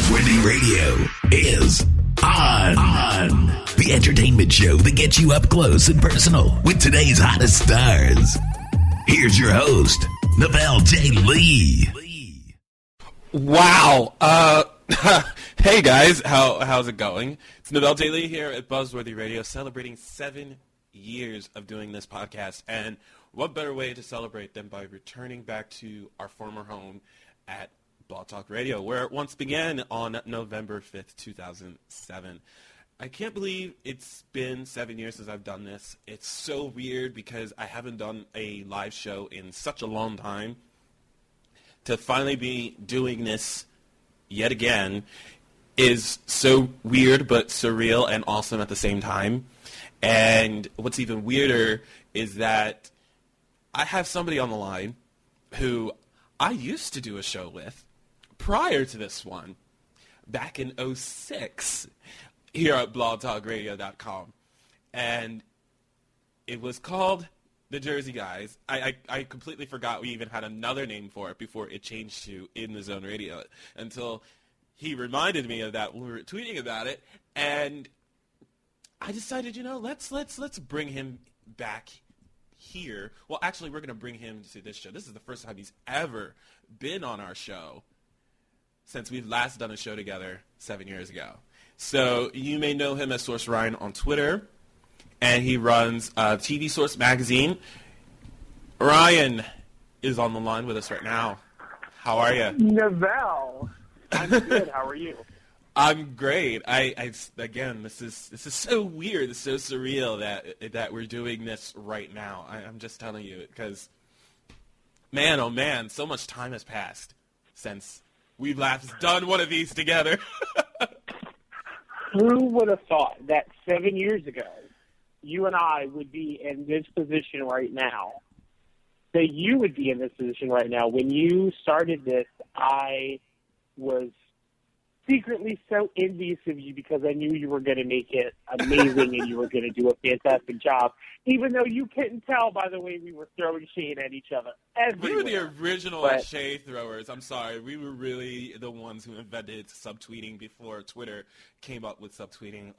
Buzzworthy Radio is on. The entertainment show that gets you up close and personal with today's hottest stars. Here's your host, Novell J. Lee. Wow. Hey guys, how's it going? It's Novell J. Lee here at Buzzworthy Radio, celebrating 7 years of doing this podcast. And what better way to celebrate than by returning back to our former home at BlogTalkRadio, where it once began on November 5th, 2007. I can't believe it's been 7 years since I've done this. It's so weird because I haven't done a live show in such a long time. To finally be doing this yet again is so weird but surreal and awesome at the same time. And what's even weirder is that I have somebody on the line who I used to do a show with prior to this one, back in 2006, here at BlogTalkRadio.com. And it was called The Jersey Guys. I completely forgot we even had another name for it before it changed to In the Zone Radio, until he reminded me of that when we were tweeting about it. And I decided, let's bring him back here. Well, actually, we're going to bring him to this show. This is the first time he's ever been on our show since we've last done a show together 7 years ago. So you may know him as Source Ryan on Twitter, and he runs TVSource Magazine. Ryan is on the line with us right now. How are you? Novell, I'm good. How are you? I'm great. Again, this is so weird. It's so surreal that we're doing this right now. I'm just telling you, because, man, oh man, so much time has passed since we've last done one of these together. Who would have thought that 7 years ago, you and I would be in this position right now? That you would be in this position right now. When you started this, I was secretly so envious of you because I knew you were going to make it amazing and you were going to do a fantastic job, even though you couldn't tell by the way we were throwing shade at each other everywhere. We were the original shade throwers. I'm sorry. We were really the ones who invented subtweeting before Twitter came up with subtweeting.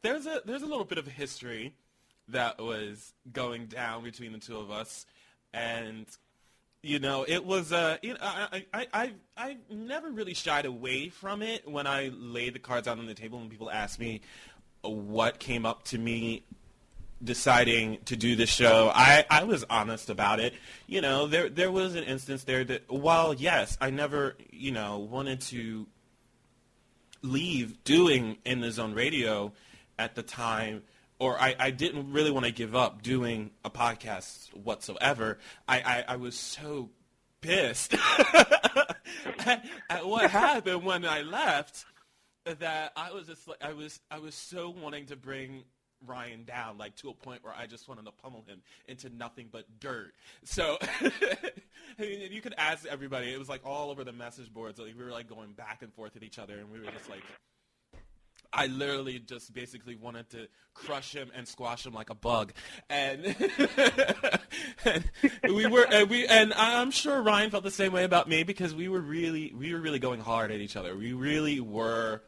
There's a little bit of history that was going down between the two of us, and it was, I never really shied away from it when I laid the cards out on the table and people asked me what came up to me deciding to do this show. I was honest about it. There was an instance there that, while, yes, I never, wanted to leave doing In the Zone Radio at the time, or I didn't really want to give up doing a podcast whatsoever. I was so pissed at what happened when I left that I was just like, I was so wanting to bring Ryan down, like, to a point where I just wanted to pummel him into nothing but dirt. So you could ask everybody. It was like all over the message boards. Like, we were like going back and forth at each other, and we were just like, I literally just basically wanted to crush him and squash him like a bug, and and I'm sure Ryan felt the same way about me, because we were really going hard at each other. We really were.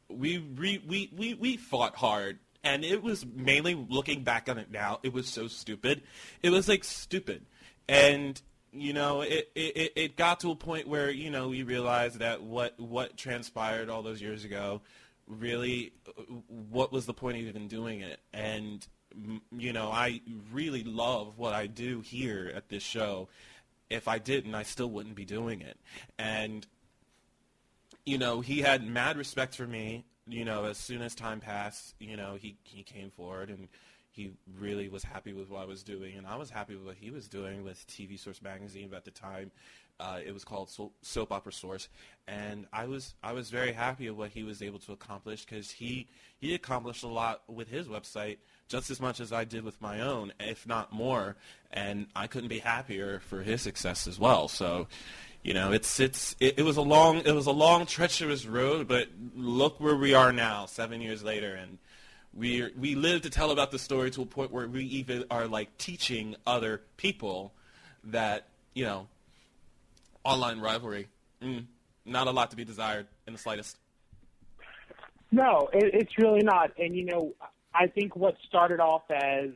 We fought hard, and it was mainly, looking back on it now, it was so stupid. It was like stupid, and it got to a point where we realized that what transpired all those years ago, really, what was the point of even doing it? And I really love what I do here at this show. If I didn't, I still wouldn't be doing it. And he had mad respect for me. As soon as time passed, he came forward, and he really was happy with what I was doing, and I was happy with what he was doing with TVSource Magazine. But at the time, it was called Soap Opera Source, and I was very happy with what he was able to accomplish, because he accomplished a lot with his website, just as much as I did with my own, if not more, and I couldn't be happier for his success as well. So, it was a long, treacherous road, but look where we are now, 7 years later, and we live to tell about the story to a point where we even are like teaching other people that online rivalry not a lot to be desired in the slightest. No, it's really not. And, I think what started off as,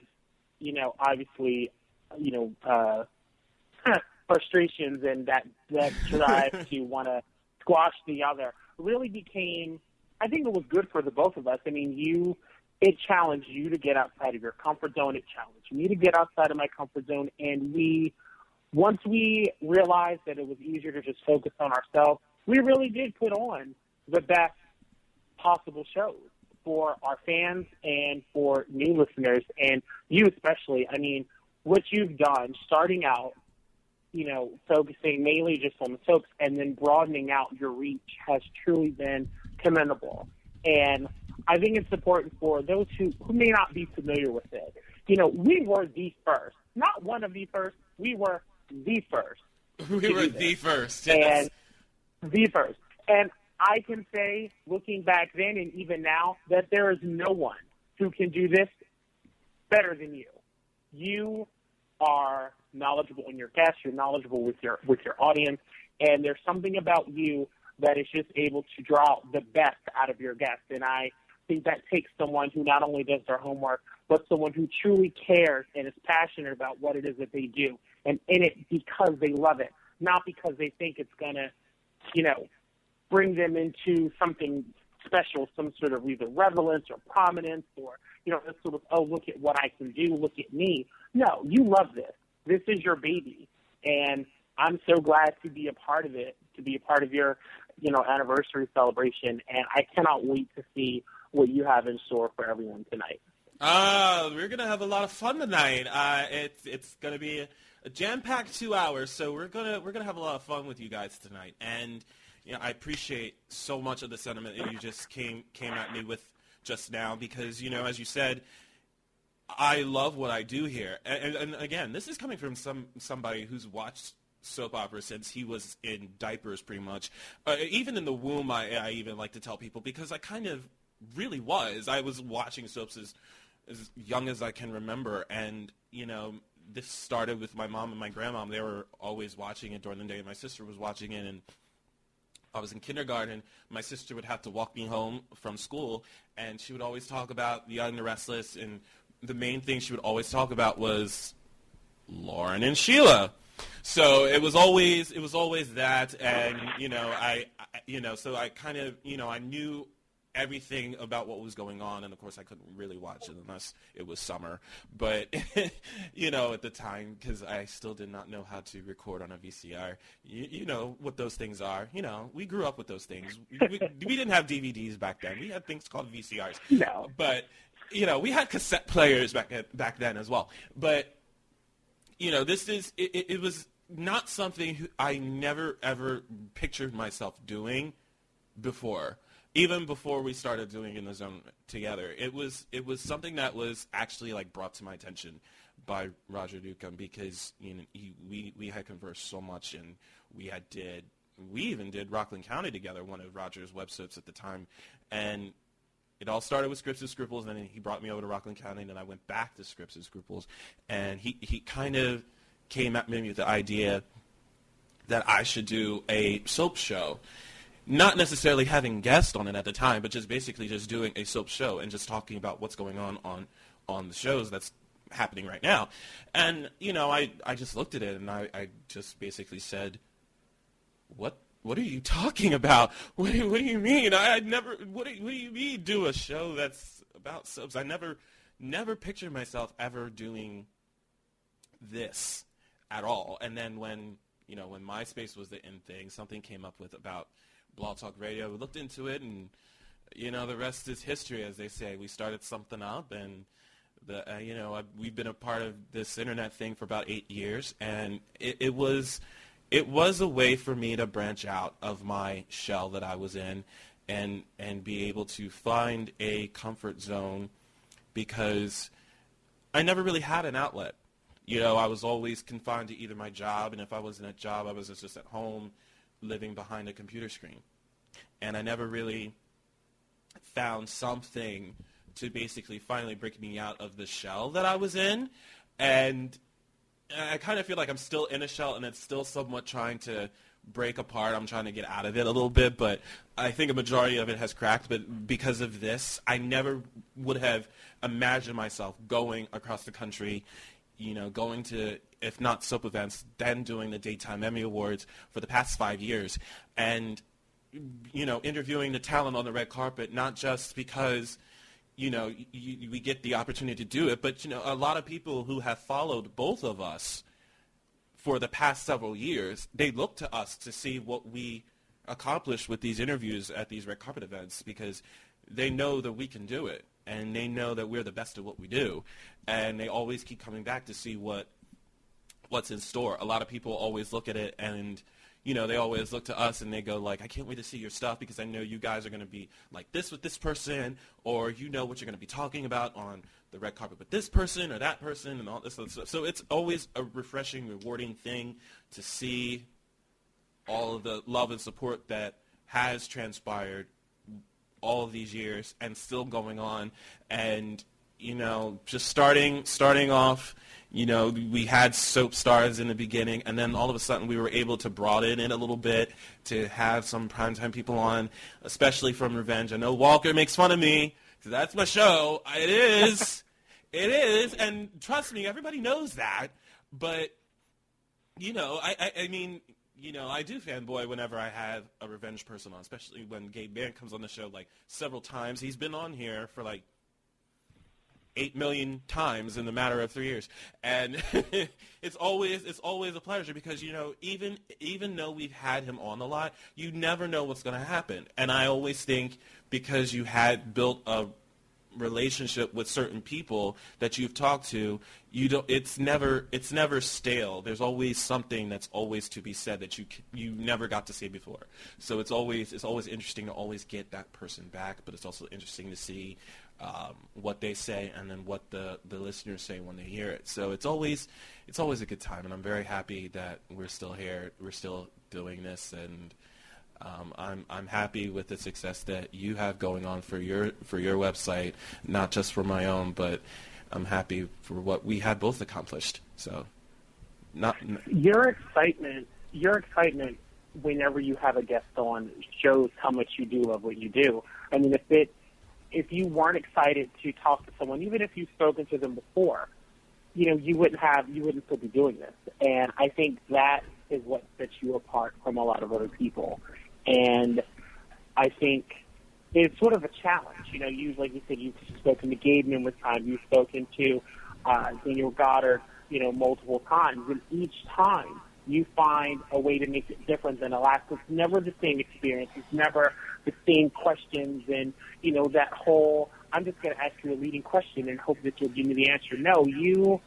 obviously, frustrations and that drive to want to squash the other really became, I think it was good for the both of us. I mean, it challenged you to get outside of your comfort zone. It challenged me to get outside of my comfort zone. And once we realized that it was easier to just focus on ourselves, we really did put on the best possible shows for our fans and for new listeners, and you especially. I mean, what you've done, starting out, focusing mainly just on the soaps and then broadening out your reach has truly been commendable. And I think it's important for those who may not be familiar with it. We were the first, not one of the first, we were the first. We were the first. Yes. And the first. And I can say, looking back then and even now, that there is no one who can do this better than you. You are knowledgeable in your guests, you're knowledgeable with your audience, and there's something about you that is just able to draw the best out of your guests. And I think that takes someone who not only does their homework, but someone who truly cares and is passionate about what it is that they do, and in it because they love it, not because they think it's going to, bring them into something special, some sort of either relevance or prominence or, this sort of, oh, look at what I can do, look at me. No, you love this. This is your baby. And I'm so glad to be a part of it, to be a part of your, anniversary celebration. And I cannot wait to see what you have in store for everyone tonight. We're going to have a lot of fun tonight. It's going to be a jam-packed 2 hours, so we're gonna have a lot of fun with you guys tonight. And I appreciate so much of the sentiment that you just came at me with just now, because as you said, I love what I do here. And again, this is coming from somebody who's watched soap opera since he was in diapers, pretty much. Even in the womb, I even like to tell people, because I kind of really was. I was watching soaps as young as I can remember, and this started with my mom and my grandmom. They were always watching it during the day, and my sister was watching it, and I was in kindergarten. My sister would have to walk me home from school, and she would always talk about The Young and the Restless, and the main thing she would always talk about was Lauren and Sheila. So it was always that, and so I kind of I knew everything about what was going on, and of course I couldn't really watch it unless it was summer. But at the time, because I still did not know how to record on a VCR, you know what those things are. We grew up with those things. We didn't have DVDs back then. We had things called VCRs. No. But we had cassette players back then as well. But this is it was not something I never ever pictured myself doing before. Even before we started doing In the Zone together, it was something that was actually brought to my attention by Roger Newcomb, because we had conversed so much, and we even did Rockland County together, one of Roger's web soaps at the time, and it all started with Scripts and Scruples, and then he brought me over to Rockland County, and then I went back to Scripts and Scruples, and he kind of came at me with the idea that I should do a soap show. Not necessarily having guests on it at the time, but just basically just doing a soap show and just talking about what's going on the shows that's happening right now. And, I just looked at it, and I just basically said, what are you talking about? What do you mean? What do you mean do a show that's about soaps? I never pictured myself ever doing this at all. And then when MySpace was the in thing, something came up with about BlogTalkRadio. We looked into it, and the rest is history, as they say. We started something up, and we've been a part of this internet thing for about 8 years, and it was a way for me to branch out of my shell that I was in, and be able to find a comfort zone, because I never really had an outlet. I was always confined to either my job, and if I wasn't at job, I was just at home, living behind a computer screen. And I never really found something to basically finally break me out of the shell that I was in. And I kind of feel like I'm still in a shell, and it's still somewhat trying to break apart. I'm trying to get out of it a little bit, but I think a majority of it has cracked. But because of this, I never would have imagined myself going across the country, going to, if not soap events, then doing the Daytime Emmy Awards for the past 5 years. And, interviewing the talent on the red carpet, not just because, we get the opportunity to do it, but, a lot of people who have followed both of us for the past several years, they look to us to see what we accomplish with these interviews at these red carpet events, because they know that we can do it, and they know that we're the best at what we do, and they always keep coming back to see what's in store. A lot of people always look at it, and they always look to us and they go like, I can't wait to see your stuff because I know you guys are going to be like this with this person, or what you're going to be talking about on the red carpet with this person or that person and all this other stuff. So it's always a refreshing, rewarding thing to see all of the love and support that has transpired all of these years and still going on. And, just starting off, we had soap stars in the beginning, and then all of a sudden we were able to broaden it a little bit to have some primetime people on, especially from Revenge. I know Walker makes fun of me, because that's my show. It is. It is, and trust me, everybody knows that. But, I mean, I do fanboy whenever I have a Revenge person on, especially when Gabe Band comes on the show, like, several times. He's been on here for, like, 8 million times in the matter of 3 years, and it's always a pleasure because even though we've had him on a lot, you never know what's going to happen. And I always think because you had built a relationship with certain people that you've talked to, it's never stale. There's always something that's always to be said that you never got to say before. So it's always interesting to always get that person back, but it's also interesting to see what they say and then what the listeners say when they hear it. So it's always a good time, and I'm very happy that we're still here. We're still doing this, and I'm happy with the success that you have going on for your website, not just for my own, but I'm happy for what we had both accomplished. So, your excitement whenever you have a guest on shows how much you do love what you do. I mean, if you weren't excited to talk to someone, even if you've spoken to them before, you wouldn't still be doing this. And I think that is what sets you apart from a lot of other people. And I think it's sort of a challenge. Like you said, you've spoken to Gabe numerous times. You've spoken to Daniel Goddard, multiple times. And each time you find a way to make it different than the last. It's never the same experience. It's never the same questions. And, that whole, I'm just going to ask you a leading question and hope that you'll give me the answer. No, you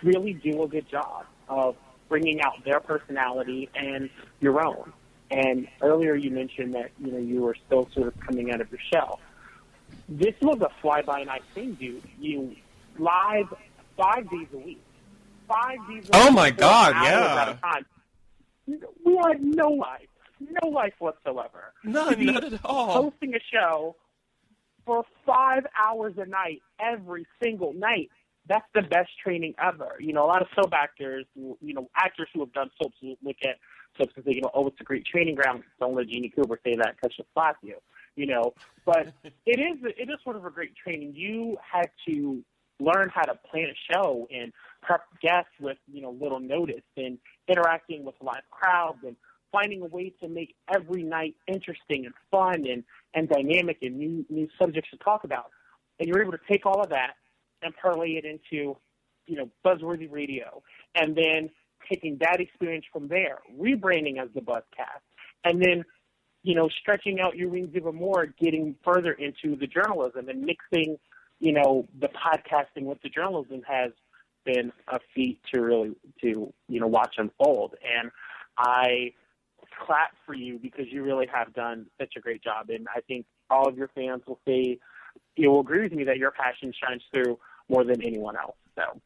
really do a good job of bringing out their personality and your own. And earlier you mentioned that, you were still sort of coming out of your shell. This was a fly-by-night thing, dude. You live 5 days a week. 5 days a week. Oh, my God, yeah. We had no life whatsoever. Not at all. Hosting a show for 5 hours a night, every single night. That's the best training ever. A lot of soap actors, actors who have done soaps look at soaps and say, it's a great training ground. Don't let Jeannie Cooper say that because she'll slap you, But it is sort of a great training. You had to learn how to plan a show and prep guests with, little notice and interacting with live crowds and finding a way to make every night interesting and fun and dynamic and new subjects to talk about. And you're able to take all of that and parlay it into, buzzworthy radio, and then taking that experience from there, rebranding as the Buzzcast, and then, stretching out your wings even more, getting further into the journalism and mixing, the podcasting with the journalism has been a feat to watch unfold. And I clap for you because you really have done such a great job. And I think all of your fans will say, will agree with me that your passion shines through more than anyone else. So.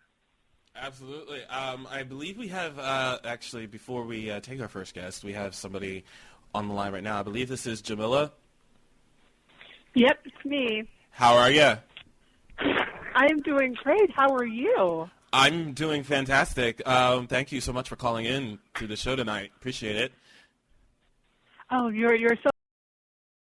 Absolutely. I believe we have, actually, before we take our first guest, we have somebody on the line right now. I believe this is Jamila. Yep, it's me. How are you? I'm doing great. How are you? I'm doing fantastic. Thank you so much for calling in to the show tonight. Appreciate it. Oh, you're so